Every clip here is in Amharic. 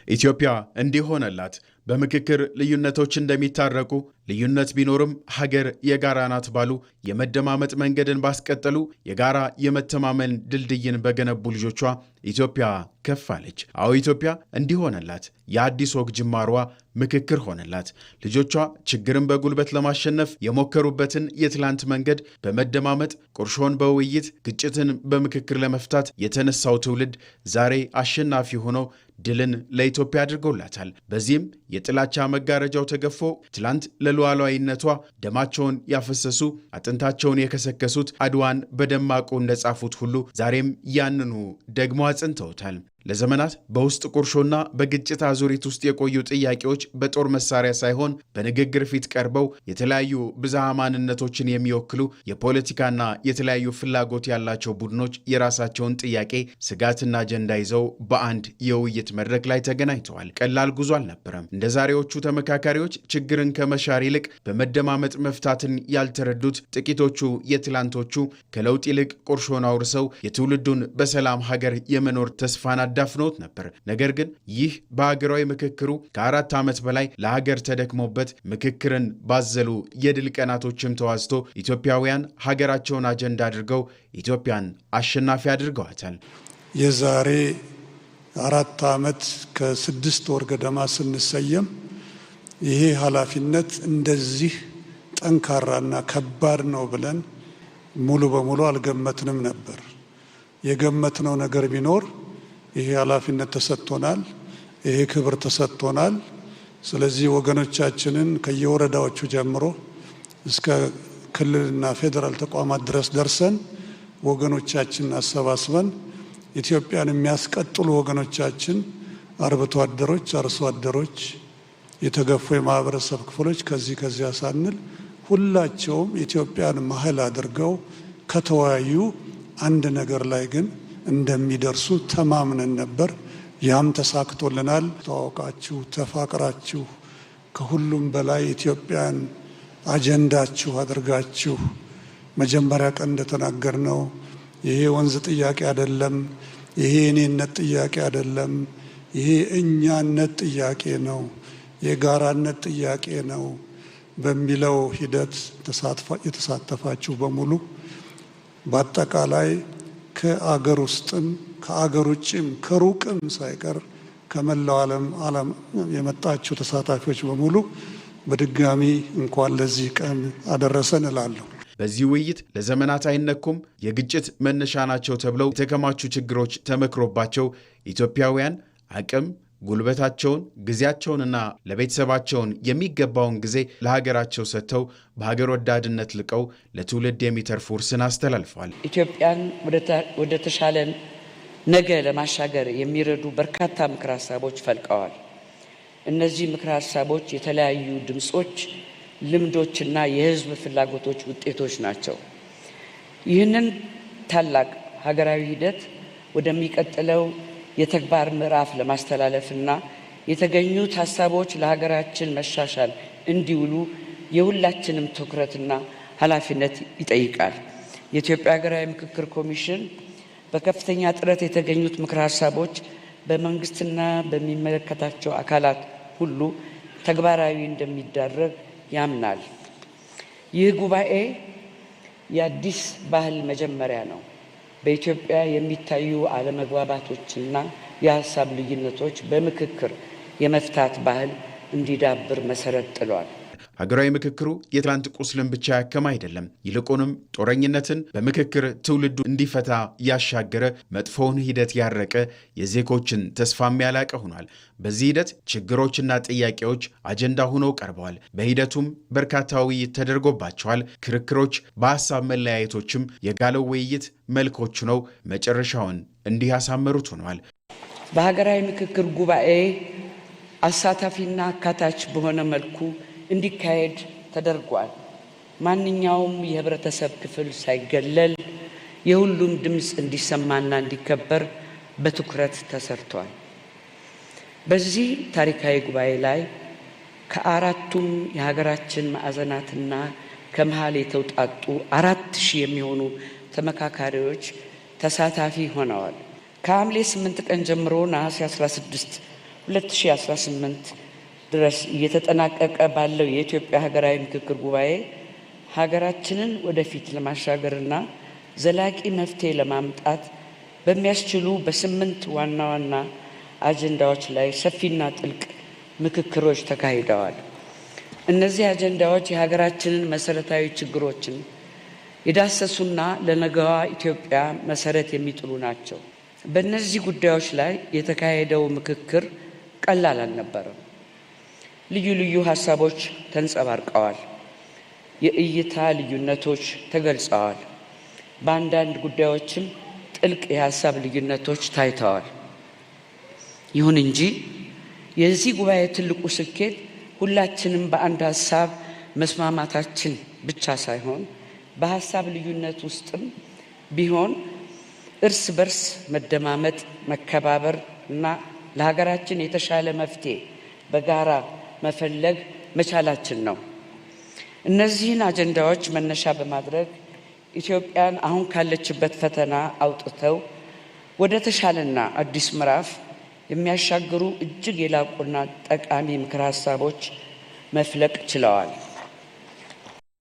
ኢትዮጵያ እንዲሆነላት በምክክር ልዩነቶች እንደሚታረቁ ልዩነት ቢኖርም ሀገር የጋራ ናት ባሉ የመደማመጥ መንገድን ባስቀጠሉ የጋራ የመተማመን ድልድይን በገነቡ ልጆቿ ኢትዮጵያ ከፍ አለች። አዎ ኢትዮጵያ እንዲሆነላት የአዲስ ወግ ጅማሯ ምክክር ሆነላት። ልጆቿ ችግርን በጉልበት ለማሸነፍ የሞከሩበትን የትላንት መንገድ በመደማመጥ ቁርሾን በውይይት ግጭትን በምክክር ለመፍታት የተነሳው ትውልድ ዛሬ አሸናፊ ሆኖ ድልን ለኢትዮጵያ አድርገውላታል። በዚህም የጥላቻ መጋረጃው ተገፎ ትላንት ለሉዓላዊነቷ ደማቸውን ያፈሰሱ አጥንታቸውን የከሰከሱት አድዋን በደማቁ እንደጻፉት ሁሉ ዛሬም ያንኑ ደግሞ አጽንተውታል። ለዘመናት በውስጥ ቁርሾና በግጭት አዙሪት ውስጥ የቆዩ ጥያቄዎች በጦር መሳሪያ ሳይሆን በንግግር ፊት ቀርበው የተለያዩ ብዝሃ ማንነቶችን የሚወክሉ የፖለቲካና የተለያዩ ፍላጎት ያላቸው ቡድኖች የራሳቸውን ጥያቄ፣ ስጋትና አጀንዳ ይዘው በአንድ የውይይት መድረክ ላይ ተገናኝተዋል። ቀላል ጉዞ አልነበረም። እንደ ዛሬዎቹ ተመካካሪዎች ችግርን ከመሻር ይልቅ በመደማመጥ መፍታትን ያልተረዱት ጥቂቶቹ የትላንቶቹ ከለውጥ ይልቅ ቁርሾን አውርሰው የትውልዱን በሰላም ሀገር የመኖር ተስፋን አዳፍኖት ነበር። ነገር ግን ይህ በሀገራዊ ምክክሩ ከ4 ዓመት በላይ ለሀገር ተደክሞበት ምክክርን ባዘሉ የድል ቀናቶችም ተዋዝቶ ኢትዮጵያውያን ሀገራቸውን አጀንዳ አድርገው ኢትዮጵያን አሸናፊ አድርገዋታል። የዛሬ 4 ዓመት ከ6 ወር ገደማ ስንሰየም ይሄ ኃላፊነት እንደዚህ ጠንካራና ከባድ ነው ብለን ሙሉ በሙሉ አልገመትንም ነበር። የገመትነው ነገር ቢኖር ይሄ ኃላፊነት ተሰጥቶናል፣ ይሄ ክብር ተሰጥቶናል። ስለዚህ ወገኖቻችንን ከየወረዳዎቹ ጀምሮ እስከ ክልልና ፌዴራል ተቋማት ድረስ ደርሰን ወገኖቻችንን አሰባስበን ኢትዮጵያን የሚያስቀጥሉ ወገኖቻችን አርብቶ አደሮች፣ አርሶ አደሮች፣ የተገፉ የማህበረሰብ ክፍሎች ከዚያ ሳንል ሁላቸውም ኢትዮጵያን ማህል አድርገው ከተወያዩ አንድ ነገር ላይ ግን እንደሚደርሱ ተማምነን ነበር። ያም ተሳክቶልናል። ተዋውቃችሁ ተፋቅራችሁ ከሁሉም በላይ ኢትዮጵያን አጀንዳችሁ አድርጋችሁ መጀመሪያ ቀን እንደተናገርነው ይሄ ወንዝ ጥያቄ አይደለም፣ ይሄ እኔነት ጥያቄ አይደለም፣ ይሄ እኛነት ጥያቄ ነው፣ የጋራነት ጥያቄ ነው በሚለው ሂደት የተሳተፋችሁ በሙሉ በአጠቃላይ ከአገር ውስጥም ከአገር ውጭም ከሩቅም ሳይቀር ከመላው ዓለም የመጣችሁ ተሳታፊዎች በሙሉ በድጋሚ እንኳን ለዚህ ቀን አደረሰን እላለሁ። በዚህ ውይይት ለዘመናት አይነኩም የግጭት መነሻ ናቸው ተብለው የተከማቹ ችግሮች ተመክሮባቸው ኢትዮጵያውያን አቅም ጉልበታቸውን ጊዜያቸውንና ለቤተሰባቸውን የሚገባውን ጊዜ ለሀገራቸው ሰጥተው በሀገር ወዳድነት ልቀው ለትውልድ የሚተርፉ ውርስን አስተላልፈዋል። ኢትዮጵያን ወደ ተሻለ ነገ ለማሻገር የሚረዱ በርካታ ምክረ ሀሳቦች ፈልቀዋል። እነዚህ ምክረ ሀሳቦች የተለያዩ ድምጾች፣ ልምዶችና የህዝብ ፍላጎቶች ውጤቶች ናቸው። ይህንን ታላቅ ሀገራዊ ሂደት ወደሚቀጥለው የተግባር ምዕራፍ ለማስተላለፍና የተገኙት ሀሳቦች ለሀገራችን መሻሻል እንዲውሉ የሁላችንም ትኩረትና ኃላፊነት ይጠይቃል። የኢትዮጵያ ሀገራዊ ምክክር ኮሚሽን በከፍተኛ ጥረት የተገኙት ምክረ ሀሳቦች በመንግስትና በሚመለከታቸው አካላት ሁሉ ተግባራዊ እንደሚደረግ ያምናል። ይህ ጉባኤ የአዲስ ባህል መጀመሪያ ነው። በኢትዮጵያ የሚታዩ አለመግባባቶችና የሀሳብ ልዩነቶች በምክክር የመፍታት ባህል እንዲዳብር መሰረት ጥሏል። ሀገራዊ ምክክሩ የትላንት ቁስልን ብቻ ያከም አይደለም። ይልቁንም ጦረኝነትን በምክክር ትውልዱ እንዲፈታ ያሻገረ፣ መጥፎውን ሂደት ያረቀ፣ የዜጎችን ተስፋ ያላቀ ሆኗል። በዚህ ሂደት ችግሮችና ጥያቄዎች አጀንዳ ሆነው ቀርበዋል። በሂደቱም በርካታ ውይይት ተደርጎባቸዋል። ክርክሮች፣ በሀሳብ መለያየቶችም የጋለው ውይይት መልኮች ነው መጨረሻውን እንዲህ ያሳመሩት ሆነዋል። በሀገራዊ ምክክር ጉባኤ አሳታፊና አካታች በሆነ መልኩ እንዲካሄድ ተደርጓል። ማንኛውም የህብረተሰብ ክፍል ሳይገለል የሁሉም ድምፅ እንዲሰማና እንዲከበር በትኩረት ተሰርቷል። በዚህ ታሪካዊ ጉባኤ ላይ ከአራቱም የሀገራችን ማዕዘናትና ከመሃል የተውጣጡ 4000 የሚሆኑ ተመካካሪዎች ተሳታፊ ሆነዋል። ከሐምሌ 8 ቀን ጀምሮ ነሐሴ 16 2018 ድረስ እየተጠናቀቀ ባለው የኢትዮጵያ ሀገራዊ ምክክር ጉባኤ ሀገራችንን ወደፊት ለማሻገርና ዘላቂ መፍትሄ ለማምጣት በሚያስችሉ በ8 ዋና ዋና አጀንዳዎች ላይ ሰፊና ጥልቅ ምክክሮች ተካሂደዋል። እነዚህ አጀንዳዎች የሀገራችንን መሰረታዊ ችግሮችን የዳሰሱና ለነገዋ ኢትዮጵያ መሰረት የሚጥሉ ናቸው። በእነዚህ ጉዳዮች ላይ የተካሄደው ምክክር ቀላል አልነበረም። ልዩ ልዩ ሀሳቦች ተንጸባርቀዋል። የእይታ ልዩነቶች ተገልጸዋል። በአንዳንድ ጉዳዮችም ጥልቅ የሀሳብ ልዩነቶች ታይተዋል። ይሁን እንጂ የዚህ ጉባኤ ትልቁ ስኬት ሁላችንም በአንድ ሀሳብ መስማማታችን ብቻ ሳይሆን በሀሳብ ልዩነት ውስጥም ቢሆን እርስ በርስ መደማመጥ፣ መከባበር እና ለሀገራችን የተሻለ መፍትሄ በጋራ መፈለግ መቻላችን ነው። እነዚህን አጀንዳዎች መነሻ በማድረግ ኢትዮጵያን አሁን ካለችበት ፈተና አውጥተው ወደ ተሻለና አዲስ ምዕራፍ የሚያሻግሩ እጅግ የላቁና ጠቃሚ ምክር ሀሳቦች መፍለቅ ችለዋል።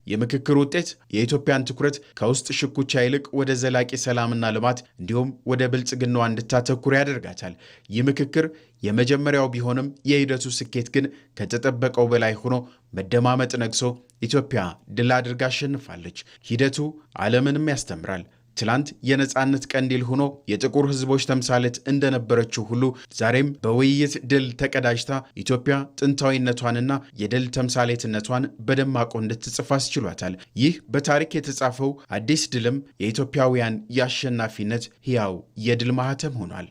የምክክር ውጤት የኢትዮጵያን ትኩረት ከውስጥ ሽኩቻ ይልቅ ወደ ዘላቂ ሰላምና ልማት እንዲሁም ወደ ብልጽግናዋ እንድታተኩር ያደርጋታል። ይህ ምክክር የመጀመሪያው ቢሆንም የሂደቱ ስኬት ግን ከተጠበቀው በላይ ሆኖ መደማመጥ ነግሶ ኢትዮጵያ ድል አድርጋ አሸንፋለች። ሂደቱ ዓለምንም ያስተምራል። ትላንት የነጻነት ቀንዲል ሆኖ የጥቁር ሕዝቦች ተምሳሌት እንደነበረችው ሁሉ ዛሬም በውይይት ድል ተቀዳጅታ ኢትዮጵያ ጥንታዊነቷንና የድል ተምሳሌትነቷን በደማቁ እንድትጽፍ አስችሏታል። ይህ በታሪክ የተጻፈው አዲስ ድልም የኢትዮጵያውያን የአሸናፊነት ሕያው የድል ማህተም ሆኗል።